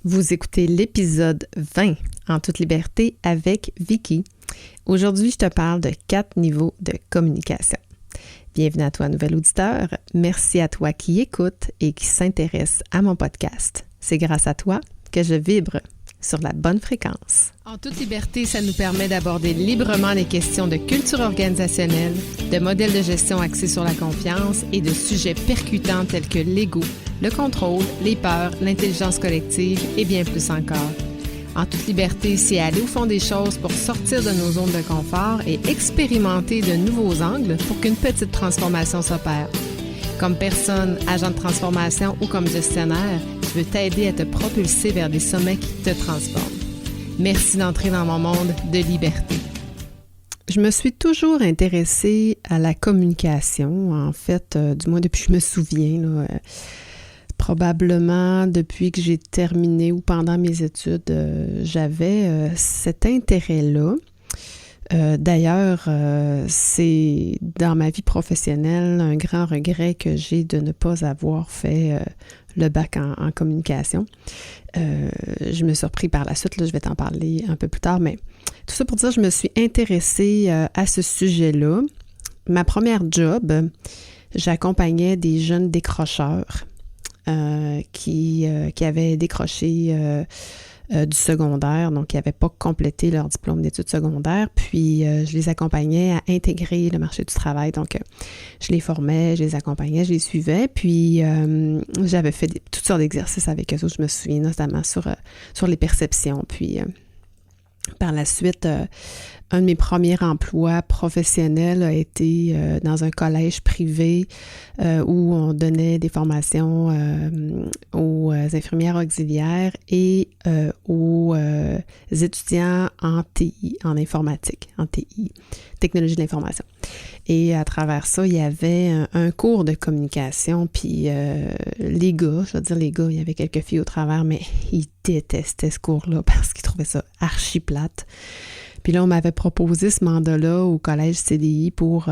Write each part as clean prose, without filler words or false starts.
Vous écoutez l'épisode 20 en toute liberté avec Vicky. Aujourd'hui, je te parle de 4 niveaux de communication. Bienvenue à toi, nouvel auditeur. Merci à toi qui écoute et qui s'intéresse à mon podcast. C'est grâce à toi que je vibre sur la bonne fréquence. En toute liberté, ça nous permet d'aborder librement les questions de culture organisationnelle, de modèles de gestion axés sur la confiance et de sujets percutants tels que l'ego, le contrôle, les peurs, l'intelligence collective et bien plus encore. En toute liberté, c'est aller au fond des choses pour sortir de nos zones de confort et expérimenter de nouveaux angles pour qu'une petite transformation s'opère. Comme personne, agent de transformation ou comme gestionnaire, je veux t'aider à te propulser vers des sommets qui te transforment. Merci d'entrer dans mon monde de liberté. Je me suis toujours intéressée à la communication, en fait, du moins depuis que je me souviens, là, probablement depuis que j'ai terminé ou pendant mes études, j'avais cet intérêt-là. D'ailleurs, c'est dans ma vie professionnelle un grand regret que j'ai de ne pas avoir fait le bac en communication. Je me suis surpris par la suite, là, je vais t'en parler un peu plus tard, mais tout ça pour dire, je me suis intéressée à ce sujet-là. Ma première job, j'accompagnais des jeunes décrocheurs qui avaient décroché du secondaire, donc qui n'avaient pas complété leur diplôme d'études secondaires, puis je les accompagnais à intégrer le marché du travail, donc je les formais, je les accompagnais, je les suivais, puis j'avais fait toutes sortes d'exercices avec eux autres, je me souviens notamment sur les perceptions, puis par la suite, un de mes premiers emplois professionnels a été dans un collège privé où on donnait des formations aux infirmières auxiliaires et aux étudiants en TI, en informatique, en TI, technologie de l'information. Et à travers ça, il y avait un cours de communication, puis les gars, je veux dire les gars, il y avait quelques filles au travers, mais ils détestaient ce cours-là parce qu'ils trouvaient ça archi plate. Puis là, on m'avait proposé ce mandat-là au collège CDI pour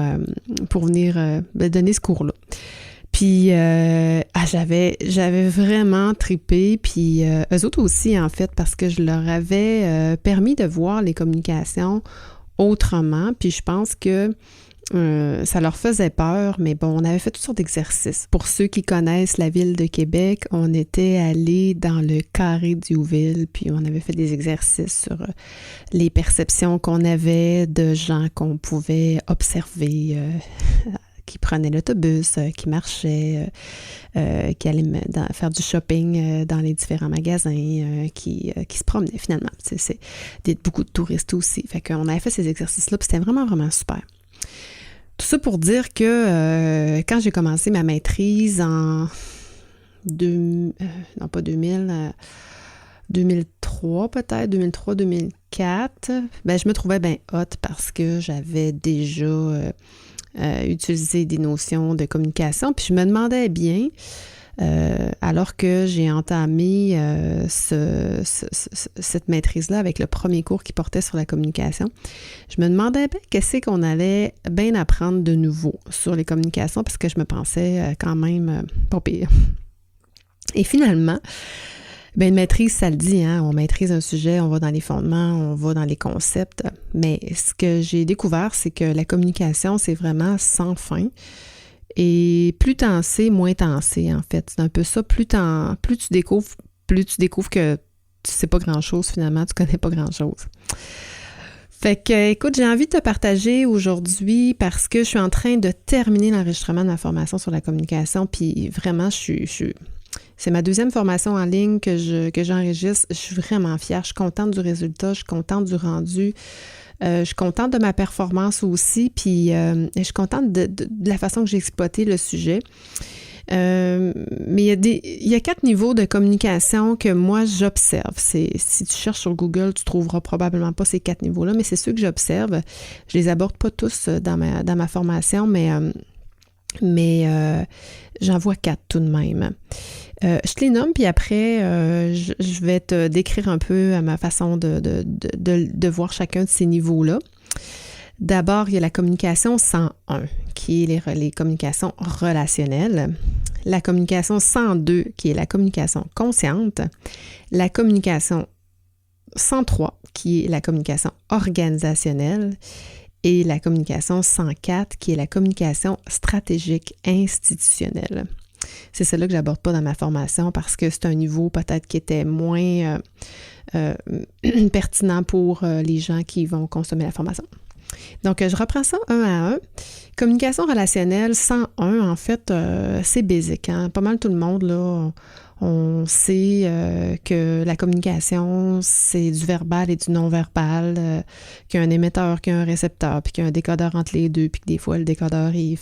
venir donner ce cours-là. Puis j'avais vraiment trippé, puis eux autres aussi, en fait, parce que je leur avais permis de voir les communications autrement, puis je pense que ça leur faisait peur, mais bon, on avait fait toutes sortes d'exercices. Pour ceux qui connaissent la ville de Québec, on était allé dans le carré d'Youville, puis on avait fait des exercices sur les perceptions qu'on avait de gens qu'on pouvait observer, qui prenaient l'autobus, qui marchaient, qui allaient faire du shopping dans les différents magasins, qui se promenaient finalement. C'est beaucoup de touristes aussi. Fait qu'on avait fait ces exercices-là, puis c'était vraiment, vraiment super. Tout ça pour dire que quand j'ai commencé ma maîtrise en 2003 peut-être, 2003-2004, ben je me trouvais bien hot parce que j'avais déjà utilisé des notions de communication. Puis je me demandais bien, alors que j'ai entamé cette maîtrise-là avec le premier cours qui portait sur la communication, je me demandais bien qu'est-ce qu'on allait bien apprendre de nouveau sur les communications parce que je me pensais quand même pas pire. Et finalement, bien, une maîtrise, ça le dit, hein, on maîtrise un sujet, on va dans les fondements, on va dans les concepts, mais ce que j'ai découvert, c'est que la communication, c'est vraiment sans fin. Et plus t'en sais, moins t'en sais, en fait. C'est un peu ça. Plus tu découvres que tu sais pas grand-chose, finalement, tu connais pas grand-chose. Fait que, écoute, j'ai envie de te partager aujourd'hui parce que je suis en train de terminer l'enregistrement de ma formation sur la communication, puis vraiment, c'est ma deuxième formation en ligne que j'enregistre. Je suis vraiment fière. Je suis contente du résultat, je suis contente du rendu. Je suis contente de ma performance aussi, puis je suis contente de la façon que j'ai exploité le sujet. Mais il y a 4 niveaux de communication que moi, j'observe. Si tu cherches sur Google, tu trouveras probablement pas ces 4 niveaux-là, mais c'est ceux que j'observe. Je les aborde pas tous dans ma formation, mais j'en vois 4 tout de même. Je te les nomme, puis après, je vais te décrire un peu ma façon de voir chacun de ces niveaux-là. D'abord, il y a la communication 101, qui est les communications relationnelles. la communication 102, qui est la communication consciente, la communication 103, qui est la communication organisationnelle, et la communication 104, qui est la communication stratégique institutionnelle. C'est celle-là que j'aborde pas dans ma formation parce que c'est un niveau peut-être qui était moins pertinent pour les gens qui vont consommer la formation. Donc, je reprends ça un à un. Communication relationnelle 101, en fait, c'est basique. Hein? Pas mal tout le monde, là, on sait que la communication, c'est du verbal et du non-verbal, qu'il y a un émetteur, qu'il y a un récepteur, puis qu'il y a un décodeur entre les deux, puis que des fois, le décodeur, il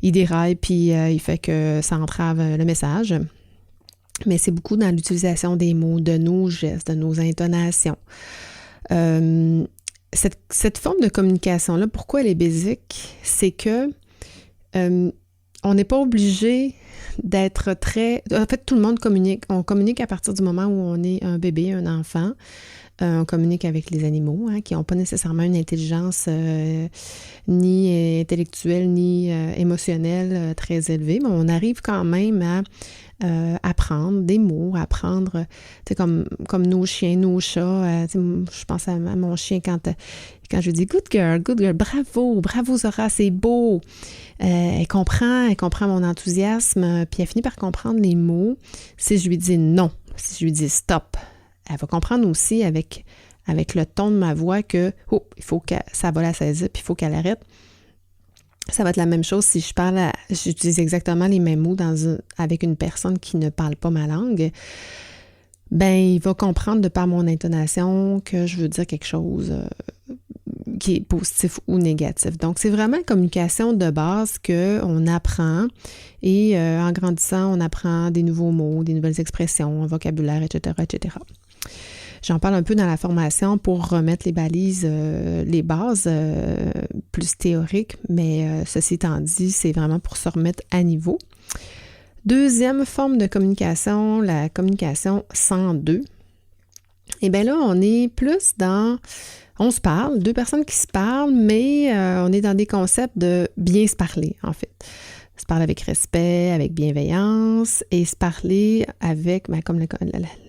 déraille, puis il fait que ça entrave le message. Mais c'est beaucoup dans l'utilisation des mots, de nos gestes, de nos intonations. Cette forme de communication-là, pourquoi elle est basique? C'est que on n'est pas obligé d'être très... En fait, tout le monde communique. On communique à partir du moment où on est un bébé, un enfant. On communique avec les animaux, hein, qui n'ont pas nécessairement une intelligence ni intellectuelle, ni émotionnelle très élevée, mais on arrive quand même à apprendre des mots, apprendre, tu sais, comme nos chiens, nos chats. Je pense à mon chien quand je lui dis « Good girl, bravo Zora, c'est beau ». Elle comprend mon enthousiasme, puis elle finit par comprendre les mots. Si je lui dis non, si je lui dis stop, elle va comprendre aussi avec le ton de ma voix que il faut que ça va la saisir, puis il faut qu'elle arrête. Ça va être la même chose si j'utilise exactement les mêmes mots avec une personne qui ne parle pas ma langue. Ben, il va comprendre de par mon intonation que je veux dire quelque chose qui est positif ou négatif. Donc, c'est vraiment une communication de base qu'on apprend et en grandissant, on apprend des nouveaux mots, des nouvelles expressions, un vocabulaire, etc., etc. J'en parle un peu dans la formation pour remettre les bases plus théoriques, mais ceci étant dit, c'est vraiment pour se remettre à niveau. Deuxième forme de communication, la communication 102. Et bien là, on est plus dans... On se parle, deux personnes qui se parlent, mais on est dans des concepts de bien se parler, en fait. Se parler avec respect, avec bienveillance et se parler avec, comme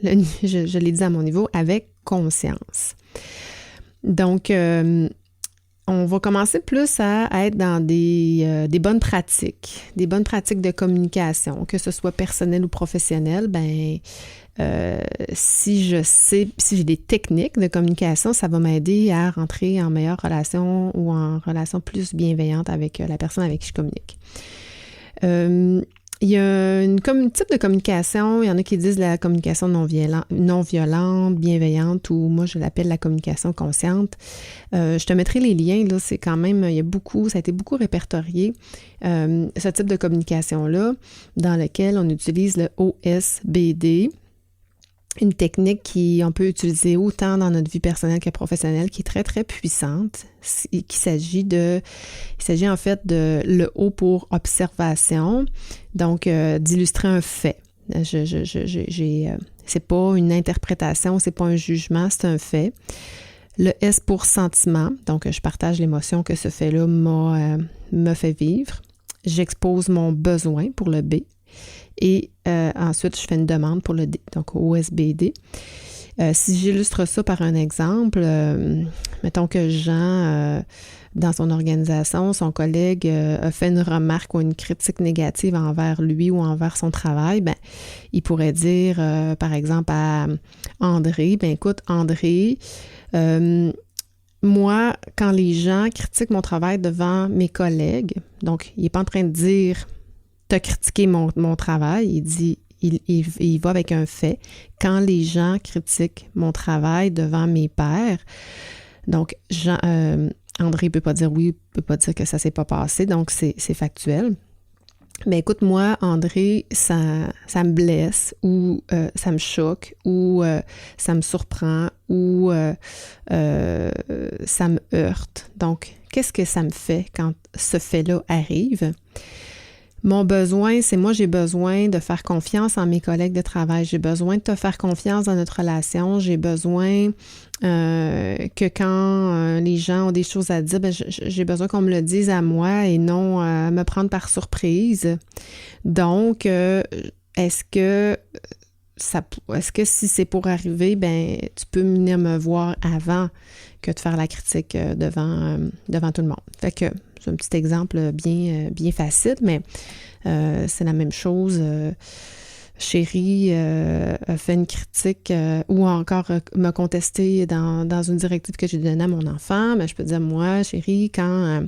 je l'ai dit à mon niveau, avec conscience. Donc, on va commencer plus à être dans des bonnes pratiques de communication, que ce soit personnel ou professionnel. Ben, si j'ai des techniques de communication, ça va m'aider à rentrer en meilleure relation ou en relation plus bienveillante avec la personne avec qui je communique. Il y a un type de communication, il y en a qui disent la communication non violente, bienveillante, ou moi je l'appelle la communication consciente. Je te mettrai les liens, là, c'est quand même, ça a été beaucoup répertorié, ce type de communication-là, dans lequel on utilise le OSBD, une technique qu'on peut utiliser autant dans notre vie personnelle que professionnelle, qui est très, très puissante. Il s'agit en fait de le O pour observation, donc d'illustrer un fait. C'est pas une interprétation, c'est pas un jugement, c'est un fait. Le S pour sentiment, donc je partage l'émotion que ce fait-là m'a fait vivre. J'expose mon besoin pour le B. Et ensuite, je fais une demande pour le D, donc OSBD. Si j'illustre ça par un exemple, mettons que Jean, dans son organisation, son collègue a fait une remarque ou une critique négative envers lui ou envers son travail, ben, il pourrait dire, par exemple, à André, ben écoute, André, moi, quand les gens critiquent mon travail devant mes collègues, donc il n'est pas en train de dire t'as critiqué mon travail, il dit, il va avec un fait. Quand les gens critiquent mon travail devant mes pairs, donc André ne peut pas dire oui, ne peut pas dire que ça ne s'est pas passé, donc c'est factuel. Mais écoute, moi, André, ça me blesse ou ça me choque ou ça me surprend ou ça me heurte. Donc, qu'est-ce que ça me fait quand ce fait-là arrive? Mon besoin, c'est moi, j'ai besoin de faire confiance en mes collègues de travail. J'ai besoin de te faire confiance dans notre relation. J'ai besoin que quand les gens ont des choses à dire, j'ai besoin qu'on me le dise à moi et non me prendre par surprise. Donc, est-ce que si c'est pour arriver, tu peux venir me voir avant que de faire la critique devant tout le monde. Fait que c'est un petit exemple bien facile, mais c'est la même chose. Chérie a fait une critique ou encore m'a contesté dans une directive que j'ai donnée à mon enfant. Je peux dire, moi, chérie, quand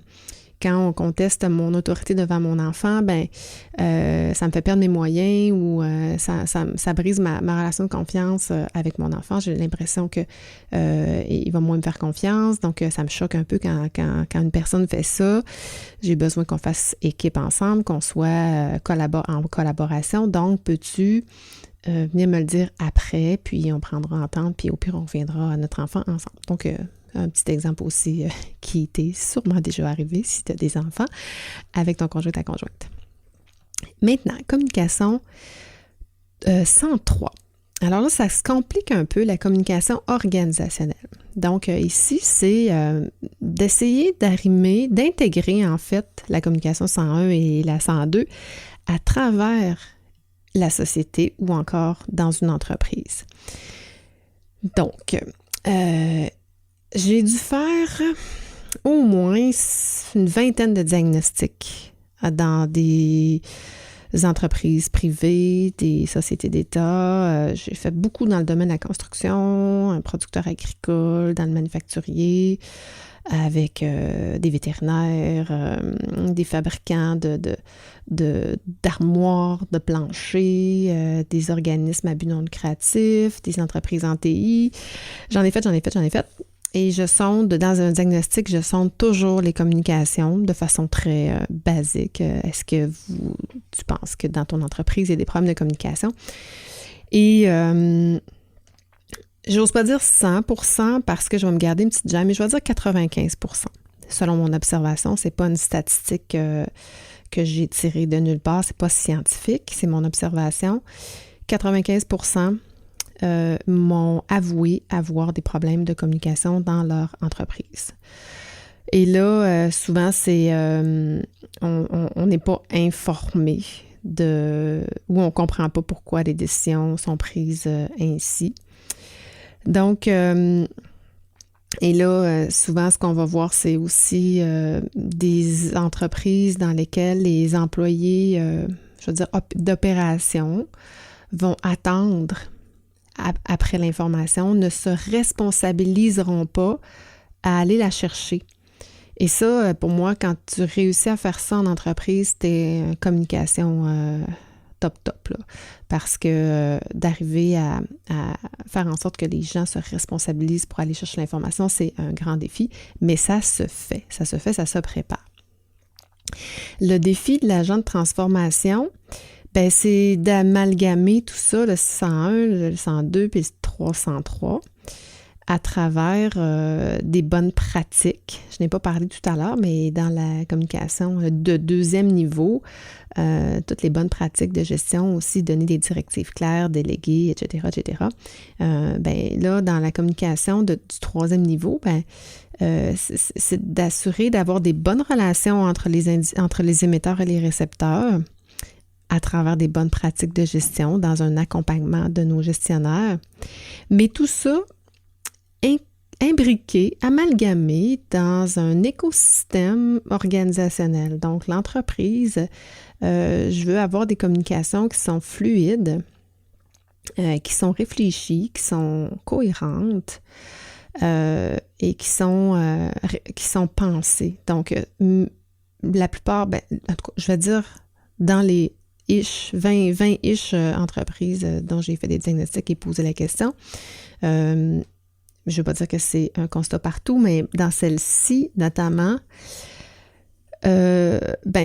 on conteste mon autorité devant mon enfant, ça me fait perdre mes moyens ou ça brise ma relation de confiance avec mon enfant. J'ai l'impression que il va moins me faire confiance. Donc, ça me choque un peu quand une personne fait ça. J'ai besoin qu'on fasse équipe ensemble, qu'on soit en collaboration. Donc, peux-tu venir me le dire après, puis on prendra entente, puis au pire, on reviendra à notre enfant ensemble. Donc, un petit exemple aussi qui t'est sûrement déjà arrivé si tu as des enfants avec ton conjoint, ta conjointe. Maintenant, communication 103. Alors là, ça se complique un peu, la communication organisationnelle. Donc ici, c'est d'essayer d'intégrer en fait la communication 101 et la 102 à travers la société ou encore dans une entreprise. Donc, j'ai dû faire au moins une vingtaine de diagnostics dans des entreprises privées, des sociétés d'État. J'ai fait beaucoup dans le domaine de la construction, un producteur agricole, dans le manufacturier, avec des vétérinaires, des fabricants d'armoires, de planchers, des organismes à but non lucratif, des entreprises en TI. J'en ai fait. Et dans un diagnostic, je sonde toujours les communications de façon très basique. Est-ce que tu penses que dans ton entreprise, il y a des problèmes de communication? Et j'ose pas dire 100% parce que je vais me garder une petite gemme, mais je vais dire 95%. Selon mon observation, c'est pas une statistique que j'ai tirée de nulle part, c'est pas scientifique, c'est mon observation. 95% m'ont avoué avoir des problèmes de communication dans leur entreprise. Et là, souvent, c'est on n'est pas informé ou on ne comprend pas pourquoi les décisions sont prises ainsi. Donc, et là, souvent, ce qu'on va voir, c'est aussi des entreprises dans lesquelles les employés, d'opération vont attendre après l'information, ne se responsabiliseront pas à aller la chercher. Et ça, pour moi, quand tu réussis à faire ça en entreprise, t'es communication top, là. Parce que d'arriver à faire en sorte que les gens se responsabilisent pour aller chercher l'information, c'est un grand défi, mais ça se fait, ça se prépare. Le défi de l'agent de transformation, c'est d'amalgamer tout ça, le 101, le 102 puis le 303 à travers des bonnes pratiques. Je n'ai pas parlé tout à l'heure, mais dans la communication de deuxième niveau, toutes les bonnes pratiques de gestion aussi, donner des directives claires, déléguer, etc., etc. Là, dans la communication du troisième niveau, c'est d'assurer d'avoir des bonnes relations entre les émetteurs et les récepteurs, à travers des bonnes pratiques de gestion, dans un accompagnement de nos gestionnaires. Mais tout ça imbriqué, amalgamé dans un écosystème organisationnel. Donc, l'entreprise, je veux avoir des communications qui sont fluides, qui sont réfléchies, qui sont cohérentes et qui sont pensées. Donc, la plupart, en tout cas, je vais dire, dans les 20-ish entreprises dont j'ai fait des diagnostics et posé la question. Je ne veux pas dire que c'est un constat partout, mais dans celle-ci, notamment, il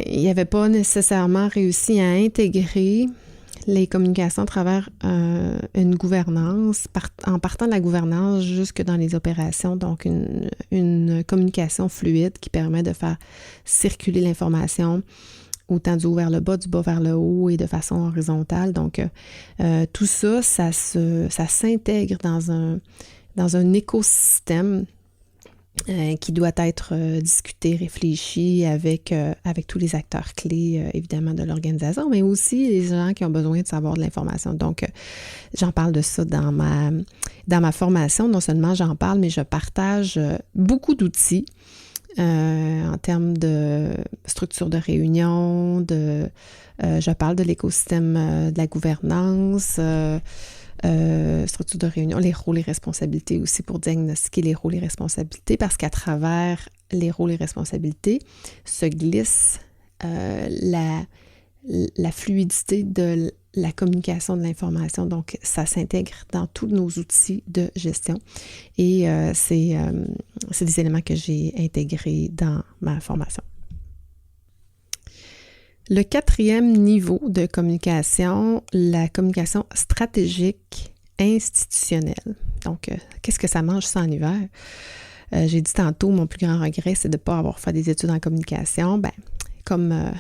n'y avait pas nécessairement réussi à intégrer les communications à travers une gouvernance, en partant de la gouvernance jusque dans les opérations, donc une communication fluide qui permet de faire circuler l'information autant du haut vers le bas, du bas vers le haut et de façon horizontale. Donc, tout ça, ça s'intègre dans un écosystème qui doit être discuté, réfléchi avec tous les acteurs clés, évidemment, de l'organisation, mais aussi les gens qui ont besoin de savoir de l'information. Donc, j'en parle de ça dans ma formation. Non seulement j'en parle, mais je partage beaucoup d'outils en termes de structure de réunion, je parle de l'écosystème de la gouvernance, structure de réunion, les rôles et responsabilités aussi pour diagnostiquer les rôles et responsabilités, parce qu'à travers les rôles et responsabilités se glisse la fluidité de la communication de l'information. Donc, ça s'intègre dans tous nos outils de gestion et c'est des éléments que j'ai intégrés dans ma formation. Le 4e niveau de communication, la communication stratégique institutionnelle. Donc, qu'est-ce que ça mange ça en hiver? J'ai dit tantôt, mon plus grand regret, c'est de ne pas avoir fait des études en communication. Ben, comme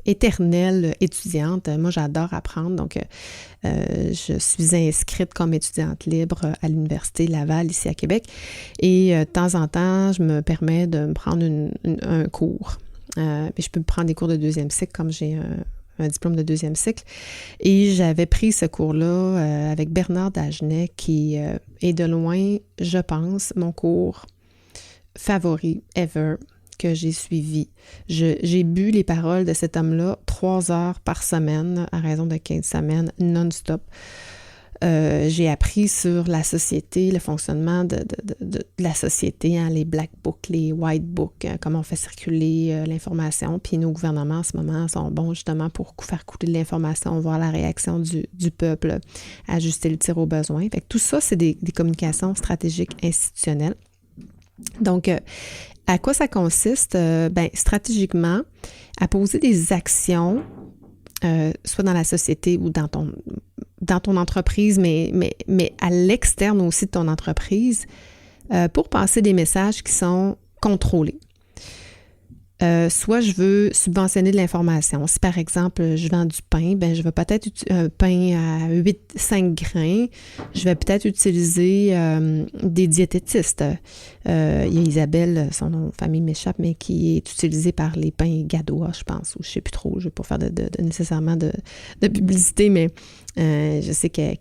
éternelle étudiante, moi j'adore apprendre, donc je suis inscrite comme étudiante libre à l'Université Laval, ici à Québec, et de temps en temps, je me permets de me prendre un cours. Mais je peux me prendre des cours de 2e cycle comme j'ai un diplôme de 2e cycle. Et j'avais pris ce cours-là avec Bernard Dagenet, qui est de loin, je pense, mon cours favori ever que j'ai suivi. J'ai bu les paroles de cet homme-là 3 heures par semaine, à raison de 15 semaines, non-stop. J'ai appris sur la société, le fonctionnement de la société, hein, les black books, les white books, comment on fait circuler l'information. Puis nos gouvernements en ce moment sont bons justement pour faire couler de l'information, voir la réaction du peuple, ajuster le tir au besoin. Fait que tout ça, c'est des communications stratégiques institutionnelles. Donc, à quoi ça consiste? Stratégiquement, à poser des actions, soit dans la société ou dans ton entreprise, mais à l'externe aussi de ton entreprise, pour passer des messages qui sont contrôlés. Soit je veux subventionner de l'information. Si par exemple, je vends du pain, je vais peut-être un pain à 5 grains, je vais peut-être utiliser des diététistes. Il y a Isabelle, son nom de famille m'échappe, mais qui est utilisée par les pains Gadois, je pense, ou je ne sais plus trop, je ne vais pas faire nécessairement de publicité, mais je sais qu'elle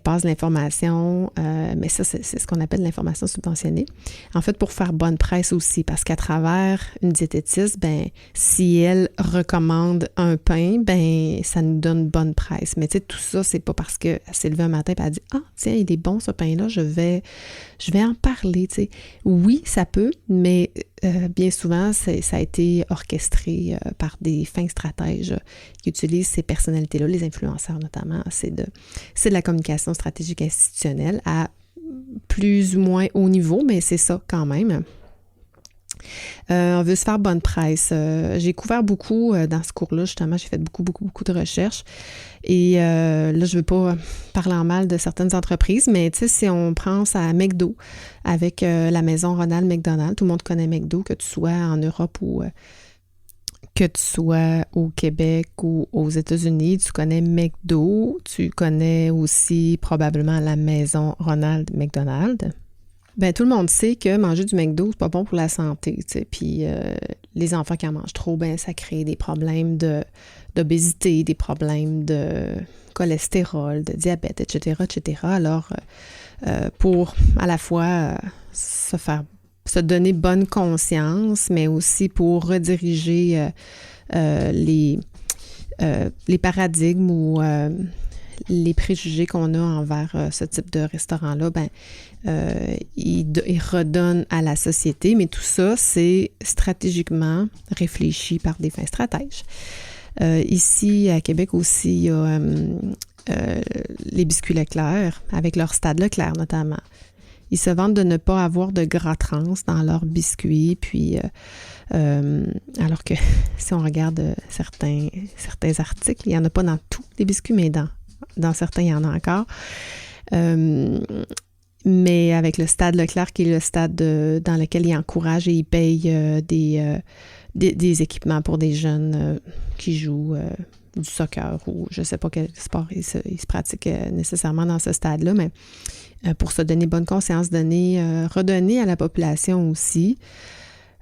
passe l'information, mais ça, c'est ce qu'on appelle l'information subventionnée. En fait, pour faire bonne presse aussi, parce qu'à travers une diététiste, si elle recommande un pain, ça nous donne bonne presse. Mais tu sais, tout ça, c'est pas parce qu'elle s'est levée un matin et elle a dit « Ah, tiens, il est bon ce pain-là, je vais en parler. » Tu sais. Oui, ça peut, mais bien souvent, ça a été orchestré par des fins stratèges qui utilisent ces personnalités-là, les influenceurs notamment. C'est de la communication stratégique institutionnelle à plus ou moins haut niveau, mais c'est ça quand même. On veut se faire bonne presse. J'ai couvert beaucoup dans ce cours-là, justement, j'ai fait beaucoup de recherches. Et là, je ne veux pas parler en mal de certaines entreprises, mais tu sais, si on pense à McDo, avec la maison Ronald McDonald, tout le monde connaît McDo, que tu sois en Europe ou que tu sois au Québec ou aux États-Unis, tu connais McDo, tu connais aussi probablement la maison Ronald McDonald. Tout le monde sait que manger du McDo, c'est pas bon pour la santé, tu sais. Puis les enfants qui en mangent trop, ça crée des problèmes d'obésité, des problèmes de cholestérol, de diabète, etc., etc. Alors, pour à la fois se donner bonne conscience, mais aussi pour rediriger les paradigmes ou les préjugés qu'on a envers ce type de restaurant-là, il redonne à la société, mais tout ça, c'est stratégiquement réfléchi par des fins stratèges. Ici, à Québec aussi, il y a les biscuits Leclerc, avec leur stade Leclerc notamment. Ils se vantent de ne pas avoir de gras trans dans leurs biscuits, puis alors que si on regarde certains articles, il n'y en a pas dans tous les biscuits, mais dans certains, il y en a encore. mais avec le Stade Leclerc, qui est le stade dans lequel il encourage et il paye des équipements pour des jeunes qui jouent du soccer ou je ne sais pas quel sport il se pratique nécessairement dans ce stade-là, mais pour se donner bonne conscience, redonner à la population aussi.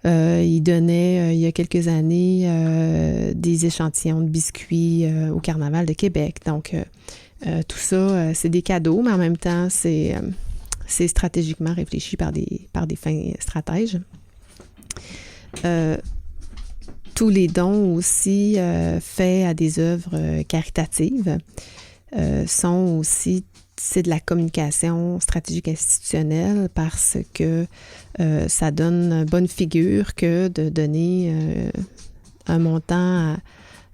Il donnait, il y a quelques années, des échantillons de biscuits au Carnaval de Québec. Donc, tout ça, c'est des cadeaux, mais en même temps, c'est stratégiquement réfléchi par des fins stratèges. Tous les dons aussi faits à des œuvres caritatives sont aussi, c'est de la communication stratégique institutionnelle parce que ça donne bonne figure que de donner un montant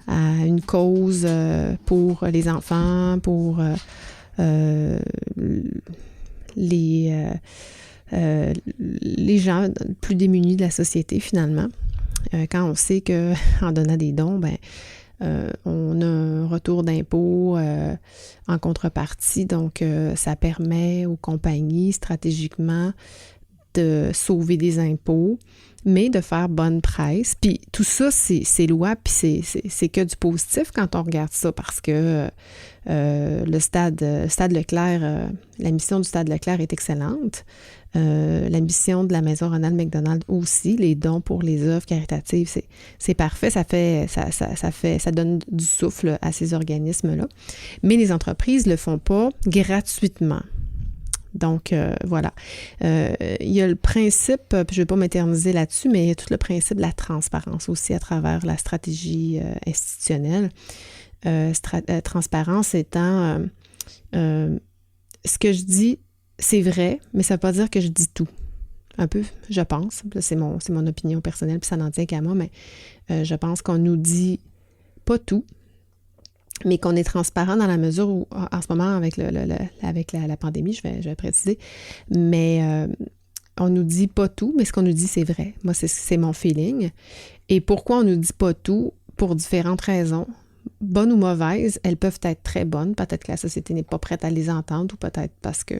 à une cause pour les enfants, pour les gens plus démunis de la société finalement. Quand on sait qu'en donnant des dons, on a un retour d'impôt en contrepartie, donc ça permet aux compagnies stratégiquement de sauver des impôts, mais de faire bonne presse. Puis tout ça, c'est loi, puis c'est que du positif quand on regarde ça, parce que le stade Leclerc, la mission du Stade Leclerc est excellente. La mission de la Maison Ronald McDonald aussi, les dons pour les œuvres caritatives, c'est parfait, ça donne du souffle à ces organismes-là. Mais les entreprises ne le font pas gratuitement. Donc, voilà. Il y a le principe, puis je ne vais pas m'éterniser là-dessus, mais il y a tout le principe de la transparence aussi à travers la stratégie institutionnelle. Transparence étant, ce que je dis, c'est vrai, mais ça ne veut pas dire que je dis tout. Un peu, je pense. C'est mon opinion personnelle, puis ça n'en tient qu'à moi, mais je pense qu'on nous dit pas tout, mais qu'on est transparent dans la mesure où, en ce moment, avec la pandémie, je vais préciser, mais on nous dit pas tout, mais ce qu'on nous dit, c'est vrai. Moi, c'est mon feeling. Et pourquoi on nous dit pas tout? Pour différentes raisons. Bonnes ou mauvaises, elles peuvent être très bonnes. Peut-être que la société n'est pas prête à les entendre ou peut-être parce que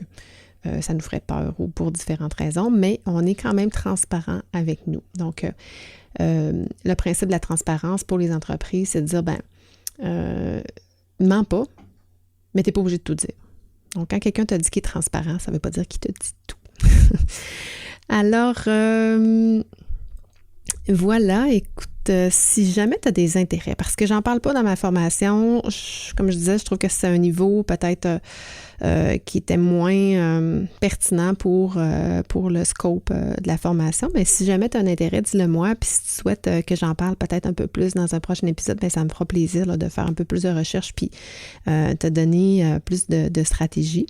ça nous ferait peur ou pour différentes raisons, mais on est quand même transparent avec nous. Donc, le principe de la transparence pour les entreprises, c'est de dire, mens pas, mais tu n'es pas obligé de tout dire. Donc, quand quelqu'un te dit qu'il est transparent, ça ne veut pas dire qu'il te dit tout. Alors, voilà, écoute, si jamais tu as des intérêts, parce que j'en parle pas dans ma formation, comme je disais, je trouve que c'est un niveau peut-être qui était moins pertinent pour le scope de la formation, mais si jamais tu as un intérêt, dis-le moi, puis si tu souhaites que j'en parle peut-être un peu plus dans un prochain épisode, ça me fera plaisir là, de faire un peu plus de recherche puis te donner plus de stratégie.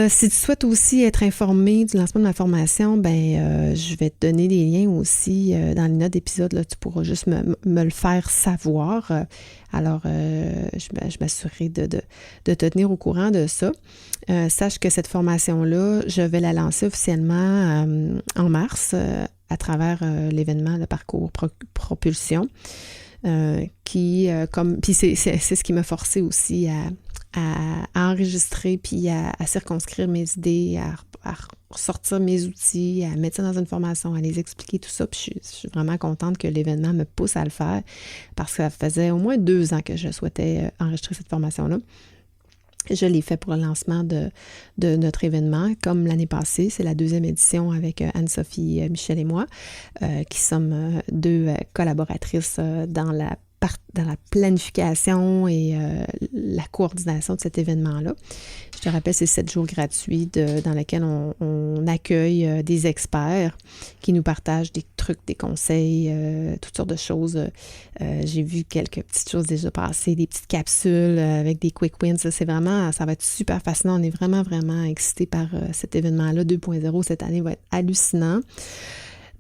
Si tu souhaites aussi être informé du lancement de ma formation, je vais te donner des liens aussi dans les notes d'épisode. Là, tu pourras juste me le faire savoir. Alors, je m'assurerai de te tenir au courant de ça. Sache que cette formation-là, je vais la lancer officiellement en mars à travers l'événement, le parcours propulsion, puis c'est ce qui m'a forcé aussi à enregistrer puis à circonscrire mes idées, à sortir mes outils, à mettre ça dans une formation, à les expliquer, tout ça. Puis je suis vraiment contente que l'événement me pousse à le faire parce que ça faisait au moins 2 ans que je souhaitais enregistrer cette formation-là. Je l'ai fait pour le lancement de notre événement, comme l'année passée. C'est la 2e édition avec Anne-Sophie, Michel et moi, qui sommes 2 collaboratrices dans la planification et la coordination de cet événement-là. Je te rappelle, c'est 7 jours gratuits dans lesquels on accueille des experts qui nous partagent des trucs, des conseils, toutes sortes de choses. J'ai vu quelques petites choses déjà passer, des petites capsules avec des quick wins. Ça va être super fascinant. On est vraiment, vraiment excités par cet événement-là. 2.0 cette année va être hallucinant.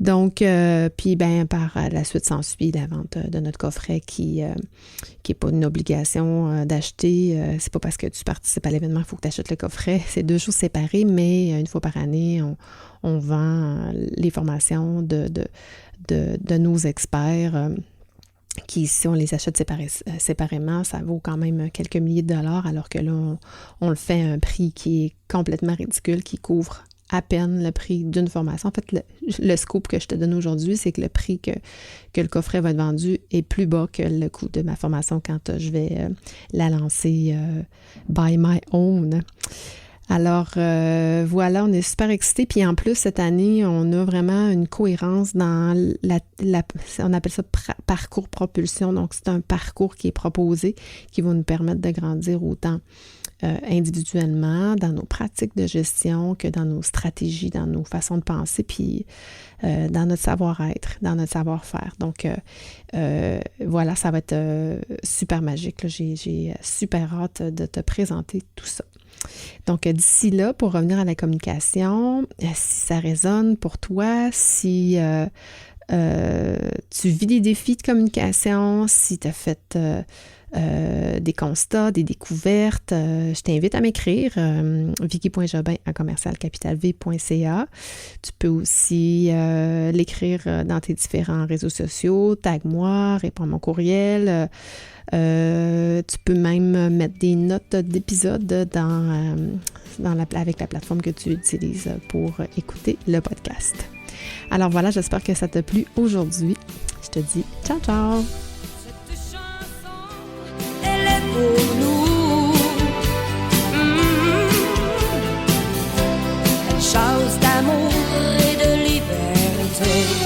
Donc, puis par la suite s'ensuit la vente de notre coffret qui est pas une obligation d'acheter. C'est pas parce que tu participes à l'événement qu'il faut que tu achètes le coffret. C'est 2 choses séparées, mais une fois par année, on vend les formations de nos experts. qui, si on les achète séparément, ça vaut quand même quelques milliers de dollars, alors que là, on le fait à un prix qui est complètement ridicule, qui couvre à peine le prix d'une formation. En fait, le scoop que je te donne aujourd'hui, c'est que le prix que le coffret va être vendu est plus bas que le coût de ma formation quand je vais la lancer by my own. Alors, voilà, on est super excités. Puis en plus, cette année, on a vraiment une cohérence dans on appelle ça parcours propulsion. Donc, c'est un parcours qui est proposé, qui va nous permettre de grandir autant individuellement, dans nos pratiques de gestion, que dans nos stratégies, dans nos façons de penser, puis dans notre savoir-être, dans notre savoir-faire. Donc, voilà, ça va être super magique, là. J'ai super hâte de te présenter tout ça. Donc, d'ici là, pour revenir à la communication, si ça résonne pour toi, si tu vis des défis de communication, si tu as fait des constats, des découvertes, je t'invite à m'écrire vicky.jobin@commercialcapitalv.ca. Tu peux aussi l'écrire dans tes différents réseaux sociaux, tag-moi, réponds à mon courriel. Tu peux même mettre des notes d'épisode avec la plateforme que tu utilises pour écouter le podcast. Alors voilà, j'espère que ça t'a plu aujourd'hui. Je te dis ciao, ciao! Cette chanson, elle est pour nous. Une chose d'amour et de liberté.